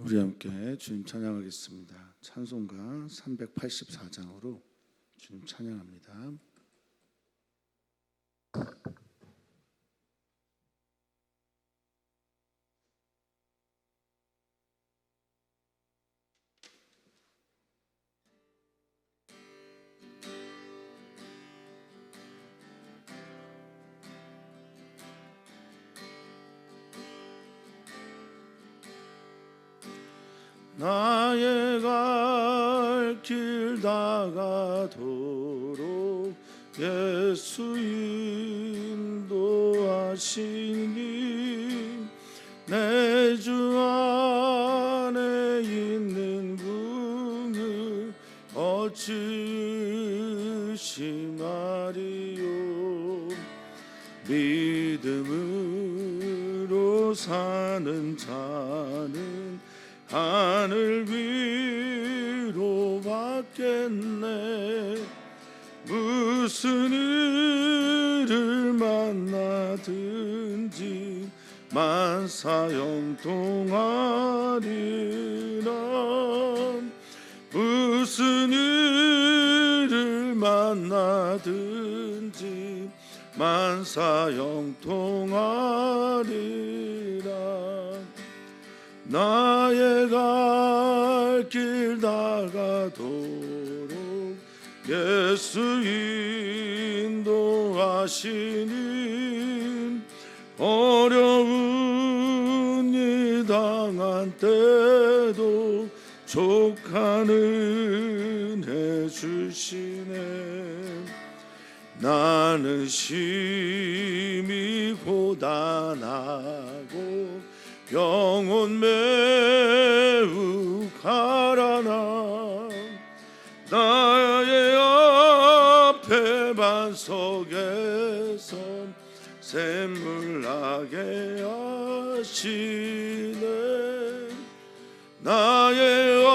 우리 함께 주님 찬양하겠습니다. 찬송가 384장으로 주님 찬양합니다. 나의 갈 길 다가도록 예수 인도하시니 내 주 안에 있는 궁을 어찌 의심하리요. 믿음으로 사는 자는 하늘 위로 받겠네. 무슨 일을 만나든지 만사 형통하리라. 무슨 일을 만나든지 만사 형통하리라. 나의 갈 길 다가도록 예수 인도하시니 어려운 일 당한 때도 족한 은혜 주시네. 나는 심히 고단하고 영혼 매우 가라나. 나의 앞에 반석에서 샘물 나게 하시네. 나의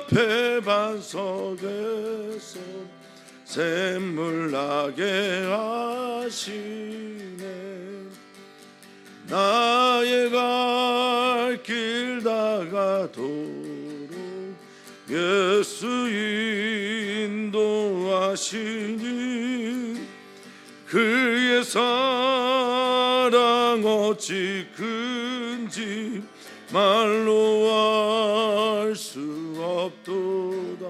앞에 반석에서 샘물 나게 하시네. 나의 갈 길 다가도록 예수 인도하시니 그의 사랑 어찌 큰지 말로 알 수 없도다.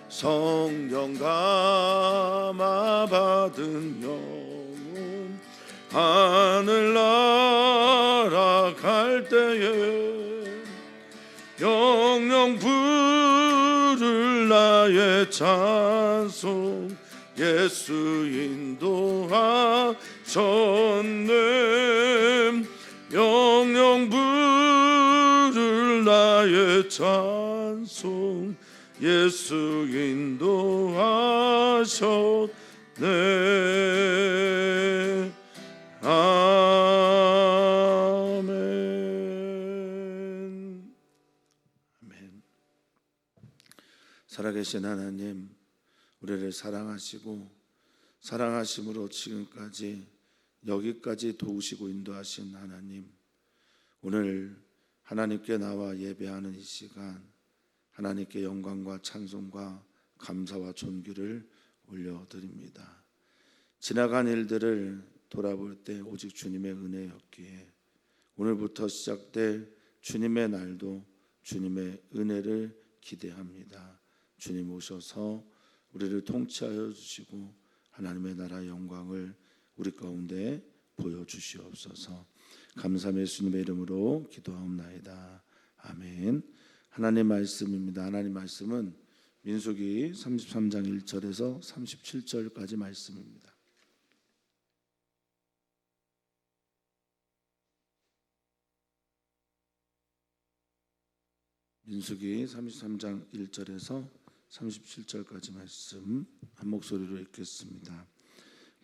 성령 감화 받은 영혼 하늘 날아갈 때에 영영 부를 나의 찬송 예수 인도하셨네. 영영 부를 나의 찬송 예수 인도하셨네. 아멘. 아멘. 살아계신 하나님, 우리를 사랑하시고 사랑하심으로 지금까지 여기까지 도우시고 인도하신 하나님, 오늘 하나님께 나와 예배하는 이 시간 하나님께 영광과 찬송과 감사와 존귀를 올려드립니다. 지나간 일들을 돌아볼 때 오직 주님의 은혜였기에 오늘부터 시작될 주님의 날도 주님의 은혜를 기대합니다. 주님 오셔서 우리를 통치하여 주시고 하나님의 나라 영광을 우리 가운데 보여주시옵소서. 감사함의 예수님의 이름으로 기도하옵나이다. 아멘. 하나님 말씀입니다. 하나님 말씀은 민수기 33장 1절에서 37절까지 말씀입니다. 민수기 33장 1절에서 37절까지 말씀 한 목소리로 읽겠습니다.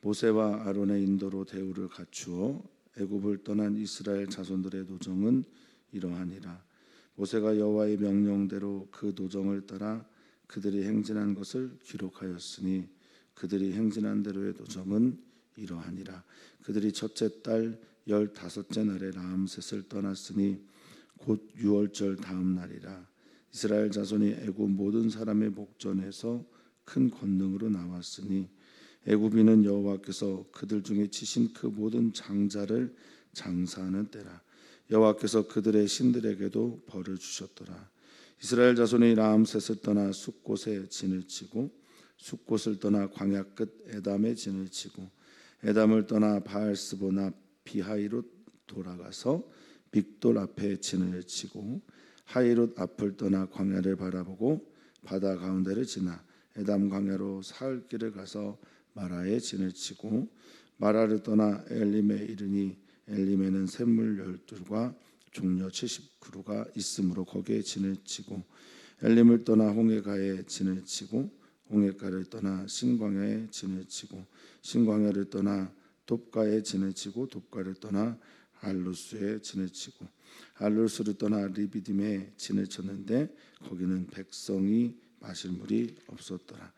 모세와 아론의 인도로 대우를 갖추어 애굽을 떠난 이스라엘 자손들의 도정은 이러하니라. 모세가 여호와의 명령대로 그 도정을 따라 그들이 행진한 것을 기록하였으니 그들이 행진한 대로의 도정은 이러하니라. 그들이 첫째 달 15째 날에 라암셋을 떠났으니 곧 유월절 다음 날이라. 이스라엘 자손이 애굽 모든 사람의 목전에서 큰 권능으로 나왔으니 애굽인은 여호와께서 그들 중에 치신 그 모든 장자를 장사하는 때라. 여호와께서 그들의 신들에게도 벌을 주셨더라. 이스라엘 자손이 라암셋을 떠나 숫곳에 진을 치고 숫곳을 떠나 광야 끝 에담에 진을 치고 에담을 떠나 바알스보나 비하이롯 돌아가서 빅돌 앞에 진을 치고 하이롯 앞을 떠나 광야를 바라보고 바다 가운데를 지나 에담 광야로 사흘 길을 가서 마라에 진을 치고 마라를 떠나 엘림에 이르니 엘림에는 샘물 12과 종려 70그루가 있으므로 거기에 진을 치고 엘림을 떠나 홍해가에 진을 치고 홍해가를 떠나 신광야에 진을 치고 신광야를 떠나 돕가에 진을 치고 돕가를 떠나 알루스에 진을 치고 알루스를 떠나 리비딤에 진을 쳤는데 거기는 백성이 마실 물이 없었더라.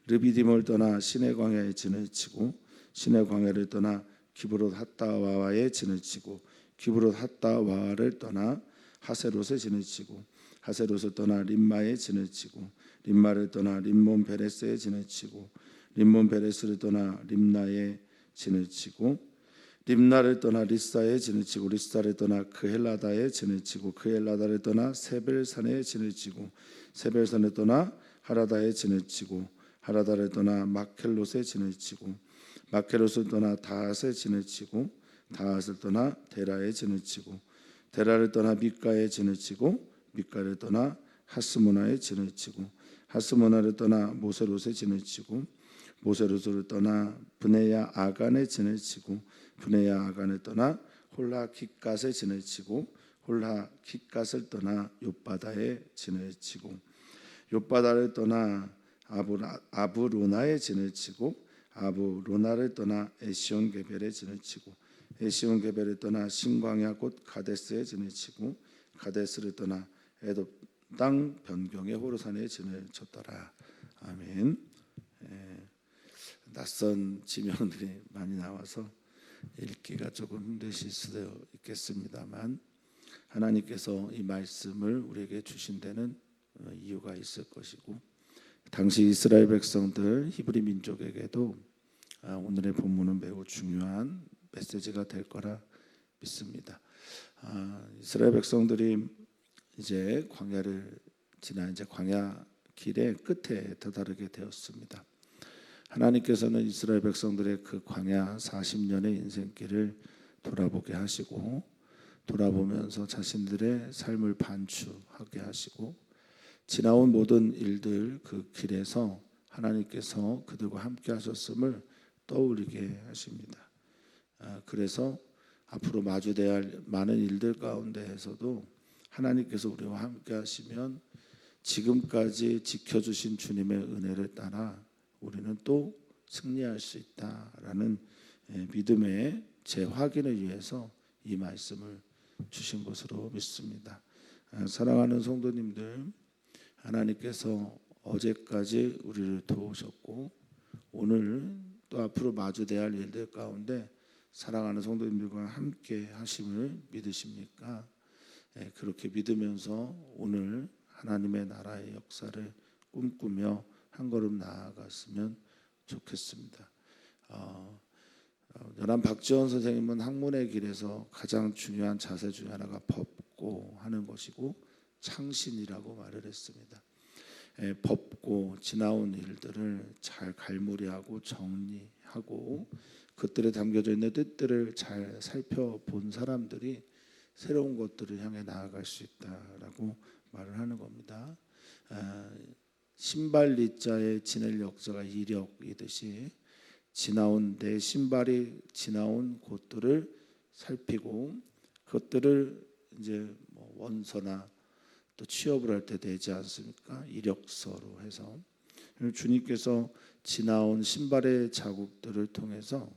르비딤을 떠나 시내 광야에 진을 치고 시내 광야를 떠나 기브롯 핫다와에 진을 치고 기브롯 핫다와를 떠나 하세롯에 진을 치고 하세롯을 떠나 림마에 진을 치고 림마를 떠나 림몬 베레스에 진을 치고 림몬 베레스를 떠나 림나에 진을 치고 림나를 떠나 리사에 진을 치고 리사를 떠나 그헬라다에 진을 치고 그헬라다를 떠나 세벨산에 진을 치고 세벨산을 떠나 하라다에 진을 치고 하라다를 떠나 마켈롯에 진을 치고 마켈롯을 떠나 다핫에 진을 치고 다핫을 떠나 데라에 진을 치고 데라를 떠나 미가에 진을 치고 미가를 떠나 하스모나에 진을 치고 하스모나를 떠나 모세롯에 진을 치고 모세롯을 떠나 브네야 아간에 진을 치고 브네야 아간을 떠나 홀라 깃갓에 진을 치고 홀라 깃갓을 떠나 욥바다에 진을 치고 욥바다를 떠나 아브로나에 진을 치고 아브로나를 떠나 에시온 게벨에 진을 치고 에시온 게벨을 떠나 신광야 곧 가데스에 진을 치고 가데스를 떠나 에돔 땅 변경의 호르산에 진을 쳤더라. 아멘. 낯선 지명들이 많이 나와서 읽기가 조금 힘드실 수도 있겠습니다만 하나님께서 이 말씀을 우리에게 주신 데는 이유가 있을 것이고 당시 이스라엘 백성들 히브리 민족에게도 오늘의 본문은 매우 중요한 메시지가 될 거라 믿습니다. 이스라엘 백성들이 이제 광야를 지나 이제 광야 길의 끝에 다다르게 되었습니다. 하나님께서는 이스라엘 백성들의 그 광야 40년의 인생길을 돌아보게 하시고 돌아보면서 자신들의 삶을 반추하게 하시고 지나온 모든 일들 그 길에서 하나님께서 그들과 함께 하셨음을 떠올리게 하십니다. 그래서 앞으로 마주대야 할 많은 일들 가운데에서도 하나님께서 우리와 함께 하시면 지금까지 지켜주신 주님의 은혜를 따라 우리는 또 승리할 수 있다라는 믿음의 재확인을 위해서 이 말씀을 주신 것으로 믿습니다. 사랑하는 성도님들, 하나님께서 어제까지 우리를 도우셨고 오늘 또 앞으로 마주대야 할 일들 가운데 사랑하는 성도님들과 함께 하심을 믿으십니까? 그렇게 믿으면서 오늘 하나님의 나라의 역사를 꿈꾸며 한 걸음 나아갔으면 좋겠습니다. 연한 박지원 선생님은 학문의 길에서 가장 중요한 자세 중 하나가 법고 하는 것이고 창신이라고 말을 했습니다. 법고 지나온 일들을 잘 갈무리하고 정리하고 그들에 담겨져 있는 뜻들을 잘 살펴본 사람들이 새로운 것들을 향해 나아갈 수 있다라고 말을 하는 겁니다. 신발 리자에 지낼 역사가 이력이듯이 지나온 내 신발이 지나온 곳들을 살피고 그것들을 이제 뭐 원서나 또 취업을 할 때 되지 않습니까? 이력서로 해서 주님께서 지나온 신발의 자국들을 통해서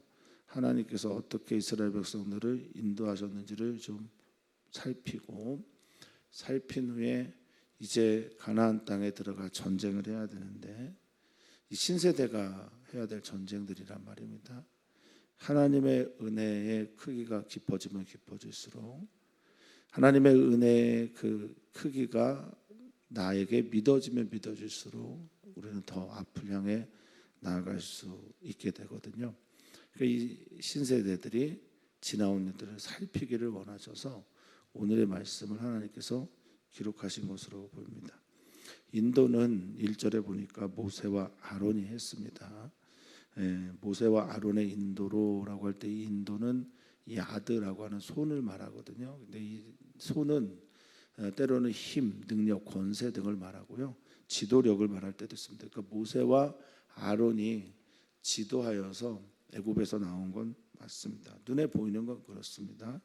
하나님께서 어떻게 이스라엘 백성들을 인도하셨는지를 좀 살피고 살핀 후에 이제 가나안 땅에 들어가 전쟁을 해야 되는데 이 신세대가 해야 될 전쟁들이란 말입니다. 하나님의 은혜의 크기가 깊어지면 깊어질수록 하나님의 은혜의 그 크기가 나에게 믿어지면 믿어질수록 우리는 더 앞을 향해 나아갈 수 있게 되거든요. 그러니까 이 신세대들이 지나온 일들을 살피기를 원하셔서 오늘의 말씀을 하나님께서 기록하신 것으로 보입니다. 인도는 1절에 보니까 모세와 아론이 했습니다. 모세와 아론의 인도로라고 할 때 이 인도는 이 아드라고 하는 손을 말하거든요. 근데 이 손은 때로는 힘, 능력, 권세 등을 말하고요. 지도력을 말할 때도 있습니다. 그러니까 모세와 아론이 지도하여서 애굽에서 나온 건 맞습니다. 눈에 보이는 건 그렇습니다.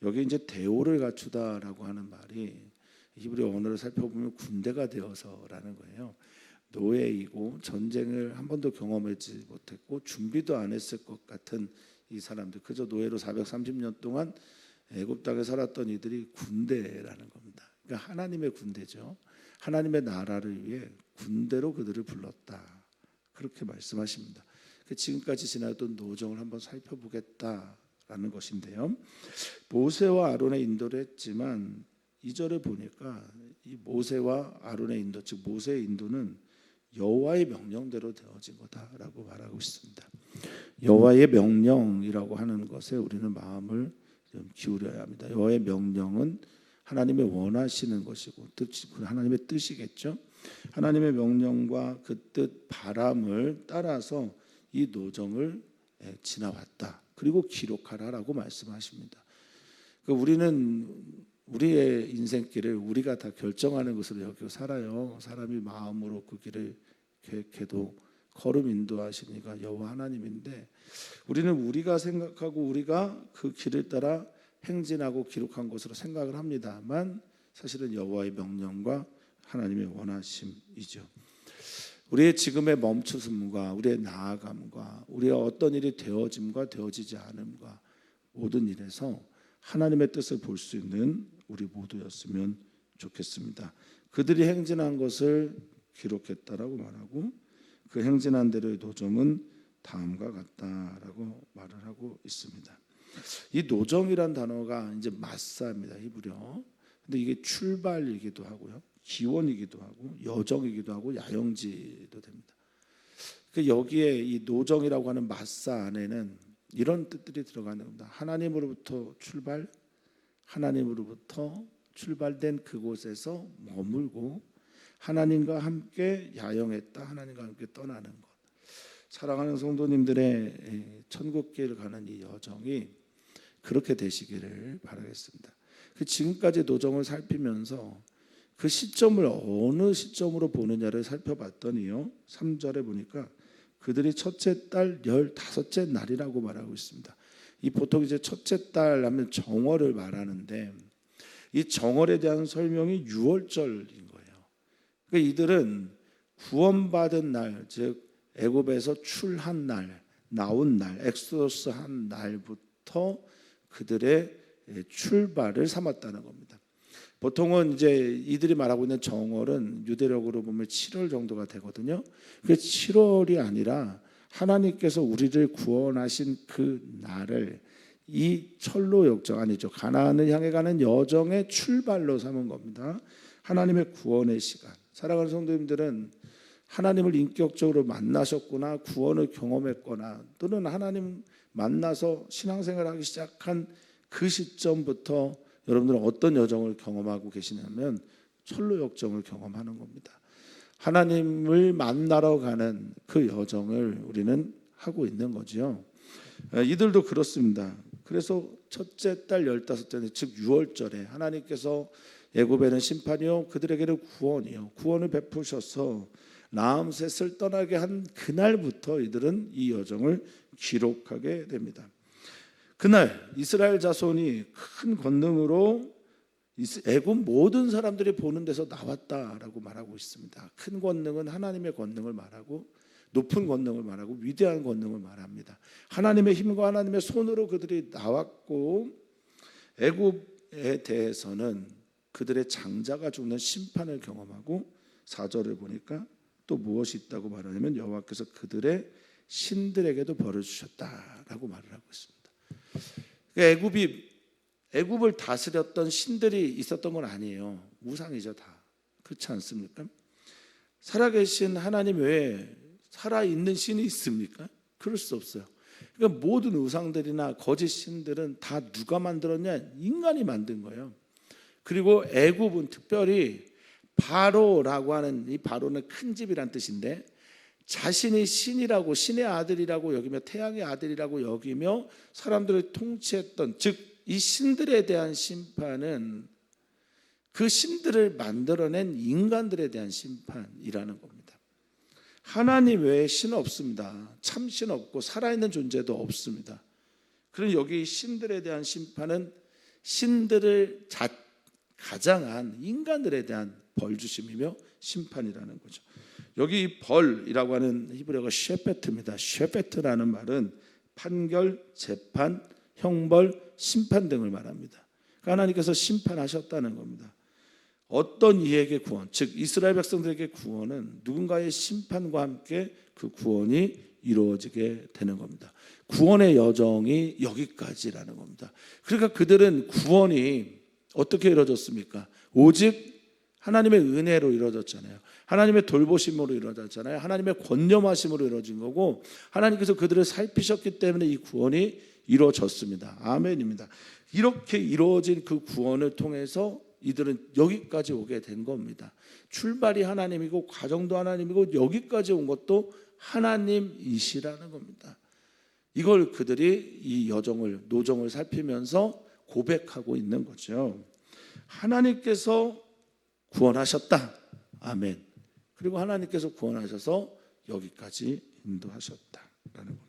여기 이제 대오를 갖추다라고 하는 말이 히브리 언어를 살펴보면 군대가 되어서라는 거예요. 노예이고 전쟁을 한 번도 경험하지 못했고 준비도 안 했을 것 같은 이 사람들, 그저 노예로 430년 동안 애굽 땅에 살았던 이들이 군대라는 겁니다. 그러니까 하나님의 군대죠. 하나님의 나라를 위해 군대로 그들을 불렀다. 그렇게 말씀하십니다. 지금까지 지나던 노정을 한번 살펴보겠다라는 것인데요. 모세와 아론의 인도를 했지만 2절에 보니까 이 모세와 아론의 인도, 즉 모세의 인도는 여호와의 명령대로 되어진 거다라고 말하고 있습니다. 여호와의 명령이라고 하는 것에 우리는 마음을 좀 기울여야 합니다. 여호와의 명령은 하나님의 원하시는 것이고 하나님의 뜻이겠죠. 하나님의 명령과 그 뜻 바람을 따라서 이 노정을 지나왔다. 그리고 기록하라라고 말씀하십니다. 우리는 우리의 인생길을 우리가 다 결정하는 것으로 여기고 살아요. 사람이 마음으로 그 길을 계획해도 걸음 인도하시니까 여호와 하나님인데, 우리는 우리가 생각하고 우리가 그 길을 따라 행진하고 기록한 것으로 생각을 합니다만 사실은 여호와의 명령과 하나님의 원하심이죠. 우리의 지금의 멈추심과 우리의 나아감과 우리의 어떤 일이 되어짐과 되어지지 않음과 모든 일에서 하나님의 뜻을 볼 수 있는 우리 모두였으면 좋겠습니다. 그들이 행진한 것을 기록했다라고 말하고 그 행진한 대로의 노정은 다음과 같다라고 말을 하고 있습니다. 이 노정이란 단어가 이제 마사입니다. 히브리어. 근데 이게 출발이기도 하고요, 기원이기도 하고 여정이기도 하고 야영지도 됩니다. 여기에 이 노정이라고 하는 마사 안에는 이런 뜻들이 들어가는 겁니다. 하나님으로부터 출발, 하나님으로부터 출발된 그곳에서 머물고 하나님과 함께 야영했다, 하나님과 함께 떠나는 것. 사랑하는 성도님들의 천국길 가는 이 여정이 그렇게 되시기를 바라겠습니다. 지금까지 노정을 살피면서 그 시점을 어느 시점으로 보느냐를 살펴봤더니요, 3절에 보니까 그들이 첫째 달 15째 날이라고 말하고 있습니다. 이 보통 이제 첫째 달 하면 정월을 말하는데 이 정월에 대한 설명이 6월절인 거예요. 그러니까 이들은 구원받은 날, 즉 애굽에서 출한 날, 나온 날, 엑소더스 한 날부터 그들의 출발을 삼았다는 겁니다. 보통은 이제 이들이 말하고 있는 정월은 유대력으로 보면 7월 정도가 되거든요. 그게 7월이 아니라 하나님께서 우리를 구원하신 그 날을 이 철로 역정, 아니죠, 가나안을 향해 가는 여정의 출발로 삼은 겁니다. 하나님의 구원의 시간. 사랑하는 성도님들은 하나님을 인격적으로 만나셨거나 구원을 경험했거나 또는 하나님 만나서 신앙생활을 하기 시작한 그 시점부터 여러분들은 어떤 여정을 경험하고 계시냐면 철로 역정을 경험하는 겁니다. 하나님을 만나러 가는 그 여정을 우리는 하고 있는 거죠. 이들도 그렇습니다. 그래서 첫째 달 15째, 즉 6월절에 하나님께서 애굽에는 심판이요 그들에게는 구원이요 구원을 베푸셔서 라암셋을 떠나게 한 그날부터 이들은 이 여정을 기록하게 됩니다. 그날 이스라엘 자손이 큰 권능으로 애굽 모든 사람들이 보는 데서 나왔다라고 말하고 있습니다. 큰 권능은 하나님의 권능을 말하고 높은 권능을 말하고 위대한 권능을 말합니다. 하나님의 힘과 하나님의 손으로 그들이 나왔고 애굽에 대해서는 그들의 장자가 죽는 심판을 경험하고 4절을 보니까 또 무엇이 있다고 말하냐면 여호와께서 그들의 신들에게도 벌을 주셨다라고 말을 하고 있습니다. 애굽을 다스렸던 신들이 있었던 건 아니에요. 우상이죠, 다. 그렇지 않습니까? 살아계신 하나님 외에 살아있는 신이 있습니까? 그럴 수 없어요. 그러니까 모든 우상들이나 거짓 신들은 다 누가 만들었냐? 인간이 만든 거예요. 그리고 애굽은 특별히 바로라고 하는, 이 바로는 큰 집이란 뜻인데, 자신이 신이라고, 신의 아들이라고 여기며 태양의 아들이라고 여기며 사람들을 통치했던, 즉 이 신들에 대한 심판은 그 신들을 만들어낸 인간들에 대한 심판이라는 겁니다. 하나님 외에 신 없습니다. 참 신 없고 살아있는 존재도 없습니다. 그럼 여기 신들에 대한 심판은 신들을 가장한 인간들에 대한 벌주심이며 심판이라는 거죠. 여기 이 벌이라고 하는 히브리어가 쉐페트입니다. 쉐페트라는 말은 판결, 재판, 형벌, 심판 등을 말합니다. 그러니까 하나님께서 심판하셨다는 겁니다. 어떤 이에게 구원, 즉 이스라엘 백성들에게 구원은 누군가의 심판과 함께 그 구원이 이루어지게 되는 겁니다. 구원의 여정이 여기까지라는 겁니다. 그러니까 그들은 구원이 어떻게 이루어졌습니까? 오직 하나님의 은혜로 이루어졌잖아요. 하나님의 돌보심으로 이루어졌잖아요. 하나님의 권념하심으로 이루어진 거고, 하나님께서 그들을 살피셨기 때문에 이 구원이 이루어졌습니다. 아멘입니다. 이렇게 이루어진 그 구원을 통해서 이들은 여기까지 오게 된 겁니다. 출발이 하나님이고 과정도 하나님이고 여기까지 온 것도 하나님이시라는 겁니다. 이걸 그들이 이 노정을 살피면서 고백하고 있는 거죠. 하나님께서 구원하셨다. 아멘. 그리고 하나님께서 구원하셔서 여기까지 인도하셨다라는 겁니다.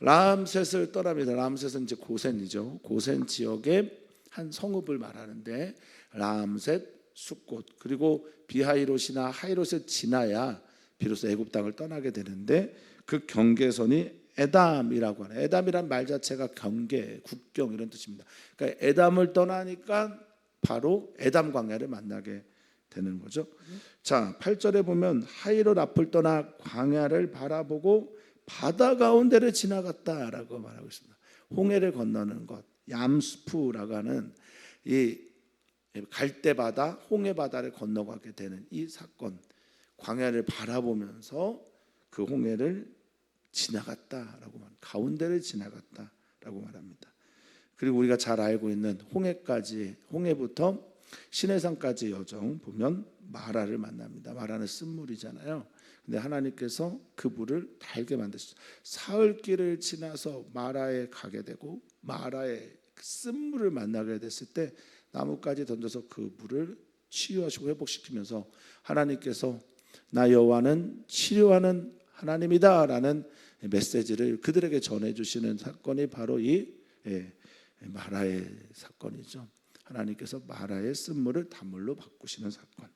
람셋을 떠납니다. 람셋은 이제 고센이죠. 고센 지역의 한 성읍을 말하는데, 람셋, 숫곳, 그리고 비하이롯이나 하이롯을 지나야 비로소 애굽 땅을 떠나게 되는데, 그 경계선이 에담이라고 하는, 에담이란 말 자체가 경계, 국경 이런 뜻입니다. 그러니까 에담을 떠나니까 바로 에담 광야를 만나게 되는 거죠. 자, 8절에 보면 하이롯 앞을 떠나 광야를 바라보고 바다 가운데를 지나갔다라고 말하고 있습니다. 홍해를 건너는 것, 얌스푸라고 하는 이 갈대바다, 홍해바다를 건너가게 되는 이 사건, 광야를 바라보면서 그 홍해를 지나갔다라고 말합니다. 가운데를 지나갔다라고 말합니다. 그리고 우리가 잘 알고 있는 홍해부터 시내산까지 여정 보면 마라를 만납니다. 마라는 쓴물이잖아요. 근데 하나님께서 그 물을 달게 만드셨어요. 사흘길을 지나서 마라에 가게 되고, 마라의 쓴물을 만나게 됐을 때 나뭇가지 던져서 그 물을 치유하시고 회복시키면서 하나님께서 나 여호와는 치료하는 하나님이다라는 메시지를 그들에게 전해주시는 사건이 바로 이 마라의 사건이죠. 하나님께서 마라의 쓴물을 단물로 바꾸시는 사건.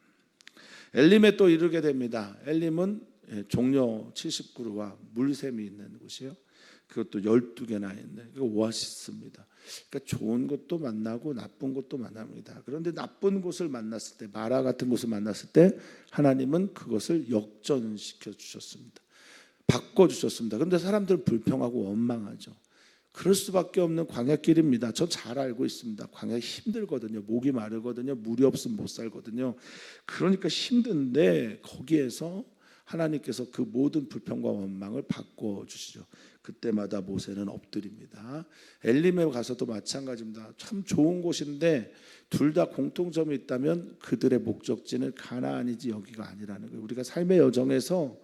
엘림에 또 이르게 됩니다. 엘림은 종려 70그루와 물샘이 있는 곳이에요. 그것도 12개나 있는 오아시스입니다. 그러니까 좋은 것도 만나고 나쁜 것도 만납니다. 그런데 나쁜 곳을 만났을 때, 마라 같은 곳을 만났을 때 하나님은 그것을 역전시켜 주셨습니다. 바꿔주셨습니다. 그런데 사람들은 불평하고 원망하죠. 그럴 수밖에 없는 광야길입니다. 저 잘 알고 있습니다. 광야 힘들거든요. 목이 마르거든요. 물이 없으면 못 살거든요. 그러니까 힘든데 거기에서 하나님께서 그 모든 불평과 원망을 바꿔주시죠. 그때마다 모세는 엎드립니다. 엘림에 가서도 마찬가지입니다. 참 좋은 곳인데 둘 다 공통점이 있다면 그들의 목적지는 가나안이지 여기가 아니라는 거예요. 우리가 삶의 여정에서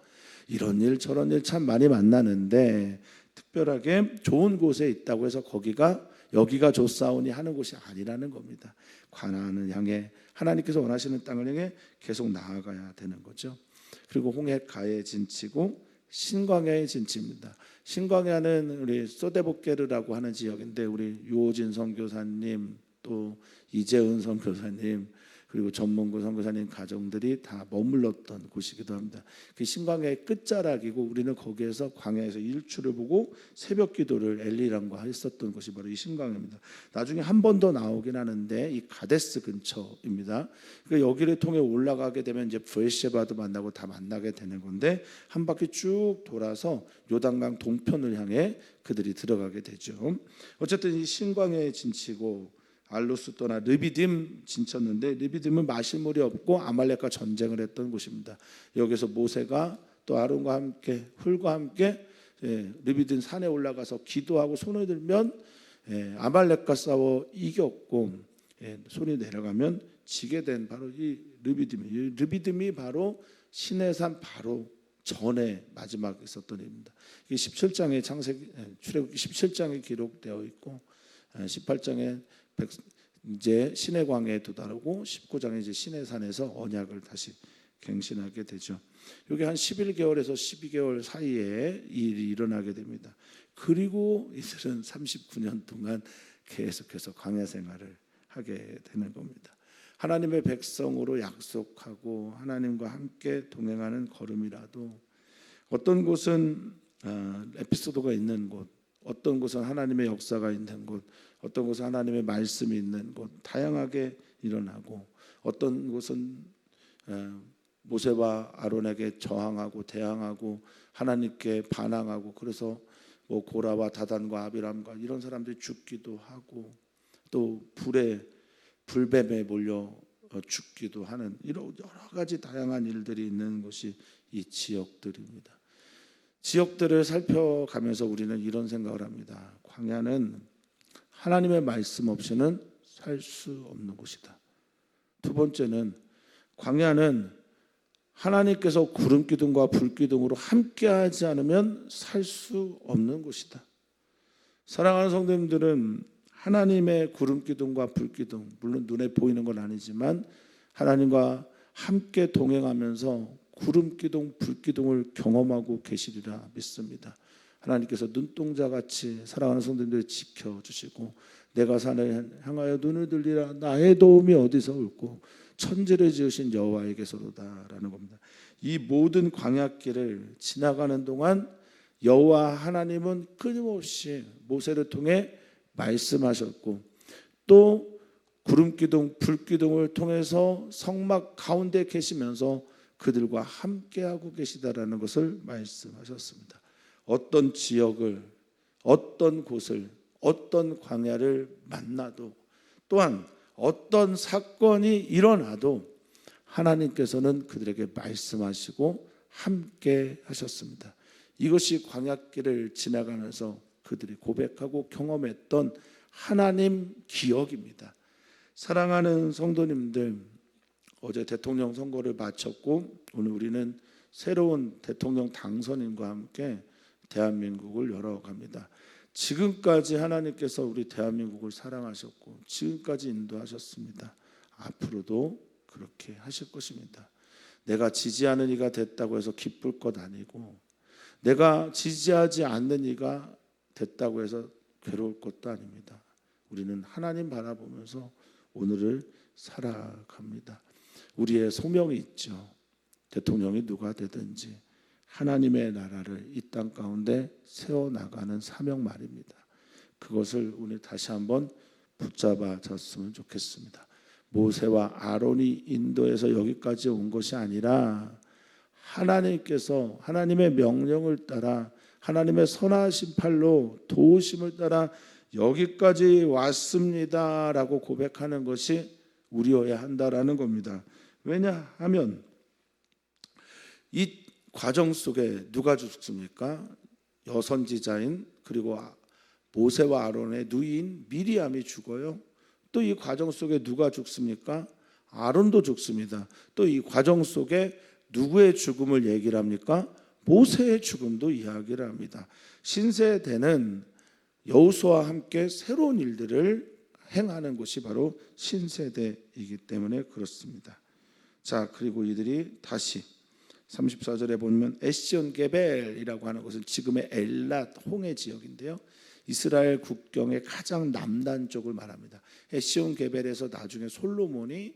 이런 일 저런 일 참 많이 만나는데 특별하게 좋은 곳에 있다고 해서 여기가 좋사오니 하는 곳이 아니라는 겁니다. 가나안을 향해, 하나님께서 원하시는 땅을 향해 계속 나아가야 되는 거죠. 그리고 홍해가에 진치고 신광야에 진치입니다. 신광야는 우리 소데보게르라고 하는 지역인데, 우리 유호진 선교사님 또 이재은 선교사님 그리고 전문고 선교사님 가정들이 다 머물렀던 곳이기도 합니다. 그 신광야의 끝자락이고 우리는 거기에서 광야에서 일출을 보고 새벽 기도를 엘리람과 했었던 곳이 바로 이 신광야입니다. 나중에 한 번 더 나오긴 하는데 이 가데스 근처입니다. 그러니까 여기를 통해 올라가게 되면 이제 브에셰바도 만나고 다 만나게 되는 건데 한 바퀴 쭉 돌아서 요단강 동편을 향해 그들이 들어가게 되죠. 어쨌든 이 신광야에 진치고 알로스 또나 르비딤 진쳤는데 르비딤은 마실 물이 없고 아말렉과 전쟁을 했던 곳입니다. 여기서 모세가 또 아론과 함께 훌과 함께 르비딤 산에 올라가서 기도하고 손을 들면 아말렉과 싸워 이겼고 손이 내려가면 지게 된 바로 이 르비딤이 르비딤이 바로 시내산 바로 전에 마지막 있었던 일입니다. 이게 17장에 출애굽기 17장에 기록되어 있고 18장에 이제 시내 광야에 도달하고 19장에 이제 시내산에서 언약을 다시 갱신하게 되죠. 여기 한 11개월에서 12개월 사이에 이 일이 일어나게 됩니다. 그리고 이들은 39년 동안 계속해서 광야 생활을 하게 되는 겁니다. 하나님의 백성으로 약속하고 하나님과 함께 동행하는 걸음이라도 어떤 곳은 에피소드가 있는 곳, 어떤 곳은 하나님의 역사가 있는 곳, 어떤 곳은 하나님의 말씀이 있는 곳 다양하게 일어나고 어떤 곳은 모세와 아론에게 저항하고 대항하고 하나님께 반항하고 그래서 뭐 고라와 다단과 아비람과 이런 사람들이 죽기도 하고 또 불뱀에 몰려 죽기도 하는 이런 여러 가지 다양한 일들이 있는 곳이 이 지역들입니다. 지역들을 살펴가면서 우리는 이런 생각을 합니다. 광야는 하나님의 말씀 없이는 살 수 없는 곳이다. 두 번째는 광야는 하나님께서 구름 기둥과 불 기둥으로 함께하지 않으면 살 수 없는 곳이다. 사랑하는 성도님들은 하나님의 구름 기둥과 불 기둥, 물론 눈에 보이는 건 아니지만 하나님과 함께 동행하면서 구름 기둥, 불 기둥을 경험하고 계시리라 믿습니다. 하나님께서 눈동자같이 사랑하는 성도님들을 지켜주시고 내가 산을 향하여 눈을 들리라 나의 도움이 어디서 올고 천지를 지으신 여호와에게서로다라는 겁니다. 이 모든 광야길을 지나가는 동안 여호와 하나님은 끊임없이 모세를 통해 말씀하셨고 또 구름기둥 불기둥을 통해서 성막 가운데 계시면서 그들과 함께하고 계시다라는 것을 말씀하셨습니다. 어떤 지역을 어떤 곳을 어떤 광야를 만나도 또한 어떤 사건이 일어나도 하나님께서는 그들에게 말씀하시고 함께 하셨습니다. 이것이 광야길을 지나가면서 그들이 고백하고 경험했던 하나님 기억입니다. 사랑하는 성도님들, 어제 대통령 선거를 마쳤고 오늘 우리는 새로운 대통령 당선인과 함께 대한민국을 열어갑니다. 지금까지 하나님께서 우리 대한민국을 사랑하셨고 지금까지 인도하셨습니다. 앞으로도 그렇게 하실 것입니다. 내가 지지하는 이가 됐다고 해서 기쁠 것 아니고 내가 지지하지 않는 이가 됐다고 해서 괴로울 것도 아닙니다. 우리는 하나님 바라보면서 오늘을 살아갑니다. 우리의 소명이 있죠. 대통령이 누가 되든지 하나님의 나라를 이 땅 가운데 세워나가는 사명 말입니다. 그것을 오늘 다시 한번 붙잡아졌으면 좋겠습니다. 모세와 아론이 인도에서 여기까지 온 것이 아니라 하나님께서 하나님의 명령을 따라 하나님의 선하신 팔로 도우심을 따라 여기까지 왔습니다라고 고백하는 것이 우리여야 한다라는 겁니다. 왜냐하면 이 과정 속에 누가 죽습니까? 여선지자인 그리고 모세와 아론의 누이인 미리암이 죽어요. 또 이 과정 속에 누가 죽습니까? 아론도 죽습니다. 또 이 과정 속에 누구의 죽음을 얘기를 합니까? 모세의 죽음도 이야기를 합니다. 신세대는 여호수아와 함께 새로운 일들을 행하는 것이 바로 신세대이기 때문에 그렇습니다. 자, 그리고 이들이 다시 34절에 보면 에시온 게벨이라고 하는 것은 지금의 엘랏 홍해 지역인데요. 이스라엘 국경의 가장 남단 쪽을 말합니다. 에시온 게벨에서 나중에 솔로몬이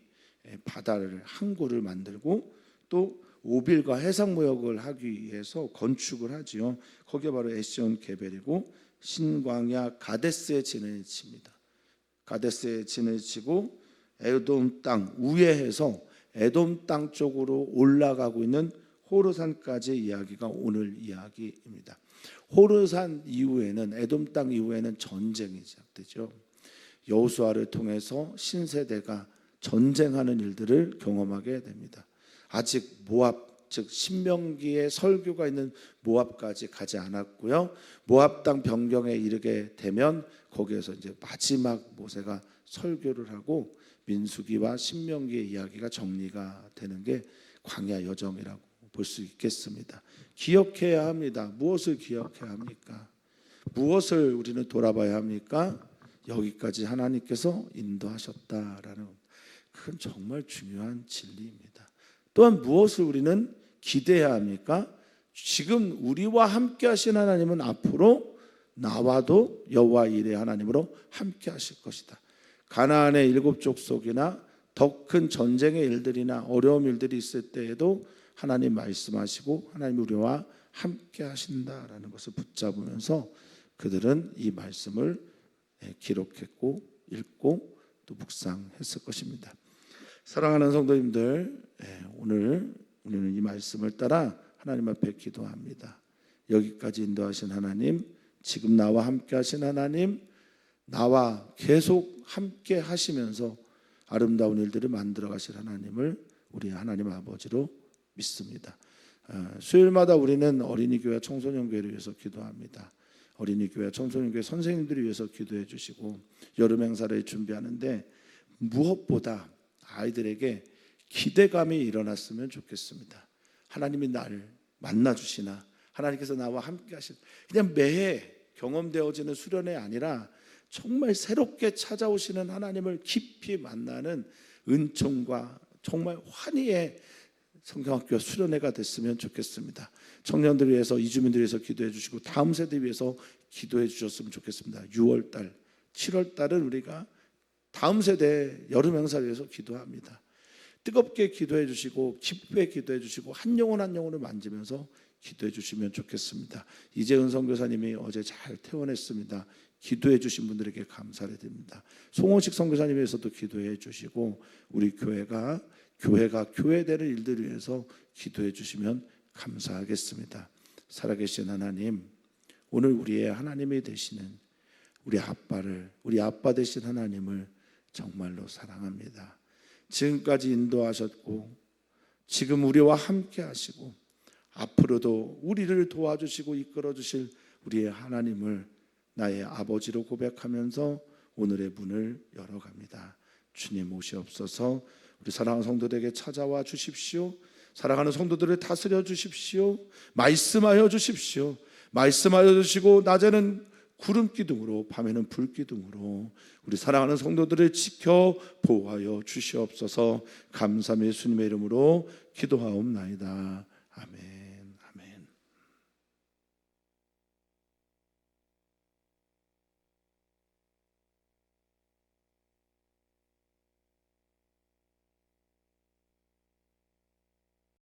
바다를 항구를 만들고 또 오빌과 해상무역을 하기 위해서 건축을 하지요. 거기가 바로 에시온 게벨이고 신광야 가데스에 진을 칩니다. 가데스에 진을 치고 에돔 땅 우회해서 에돔 땅 쪽으로 올라가고 있는 호르산까지의 이야기가 오늘 이야기입니다. 호르산 이후에는 에돔 땅 이후에는 전쟁이 시작되죠. 여호수아를 통해서 신세대가 전쟁하는 일들을 경험하게 됩니다. 아직 모압 즉 신명기의 설교가 있는 모압까지 가지 않았고요. 모압 땅 변경에 이르게 되면 거기에서 이제 마지막 모세가 설교를 하고 민수기와 신명기의 이야기가 정리가 되는 게 광야 여정이라고 볼 수 있겠습니다. 기억해야 합니다. 무엇을 기억해야 합니까? 무엇을 우리는 돌아봐야 합니까? 여기까지 하나님께서 인도하셨다라는 그건 정말 중요한 진리입니다. 또한 무엇을 우리는 기대해야 합니까? 지금 우리와 함께 하신 하나님은 앞으로 나와도 여호와 이레 하나님으로 함께 하실 것이다. 가나안의 7 족속이나 더 큰 전쟁의 일들이나 어려운 일들이 있을 때에도 하나님 말씀하시고 하나님 우리와 함께 하신다라는 것을 붙잡으면서 그들은 이 말씀을 기록했고 읽고 또 묵상했을 것입니다. 사랑하는 성도님들, 오늘 우리는 이 말씀을 따라 하나님 앞에 기도합니다. 여기까지 인도하신 하나님, 지금 나와 함께 하신 하나님, 나와 계속 함께 하시면서 아름다운 일들을 만들어 가실 하나님을 우리 하나님 아버지로 믿습니다. 수요일마다 우리는 어린이교회 청소년교회를 위해서 기도합니다. 어린이교회 청소년교회 선생님들을 위해서 기도해 주시고 여름 행사를 준비하는데 무엇보다 아이들에게 기대감이 일어났으면 좋겠습니다. 하나님이 나를 만나 주시나, 하나님께서 나와 함께 하실, 그냥 매해 경험되어지는 수련회 아니라 정말 새롭게 찾아오시는 하나님을 깊이 만나는 은총과 정말 환희의 성경학교 수련회가 됐으면 좋겠습니다. 청년들을 위해서, 이주민들을 위해서 기도해 주시고 다음 세대 위해서 기도해 주셨으면 좋겠습니다. 6월달, 7월달은 우리가 다음 세대 여름 행사를 위해서 기도합니다. 뜨겁게 기도해 주시고 깊게 기도해 주시고 한 영혼 한 영혼을 만지면서 기도해 주시면 좋겠습니다. 이재은 선교사님이 어제 잘 퇴원했습니다. 기도해 주신 분들에게 감사를 드립니다. 송원식 선교사님 위해서도 기도해 주시고 우리 교회가 교회되는 일들을 위해서 기도해 주시면 감사하겠습니다. 살아계신 하나님, 오늘 우리의 하나님이 되시는 우리 아빠 되신 하나님을 정말로 사랑합니다. 지금까지 인도하셨고 지금 우리와 함께 하시고 앞으로도 우리를 도와주시고 이끌어 주실 우리의 하나님을 나의 아버지로 고백하면서 오늘의 문을 열어갑니다. 주님 오시옵소서. 우리 사랑하는 성도들에게 찾아와 주십시오. 사랑하는 성도들을 다스려 주십시오. 말씀하여 주십시오. 말씀하여 주시고 낮에는 구름 기둥으로 밤에는 불 기둥으로 우리 사랑하는 성도들을 지켜 보호하여 주시옵소서. 감사함의 예수님의 이름으로 기도하옵나이다. 아멘.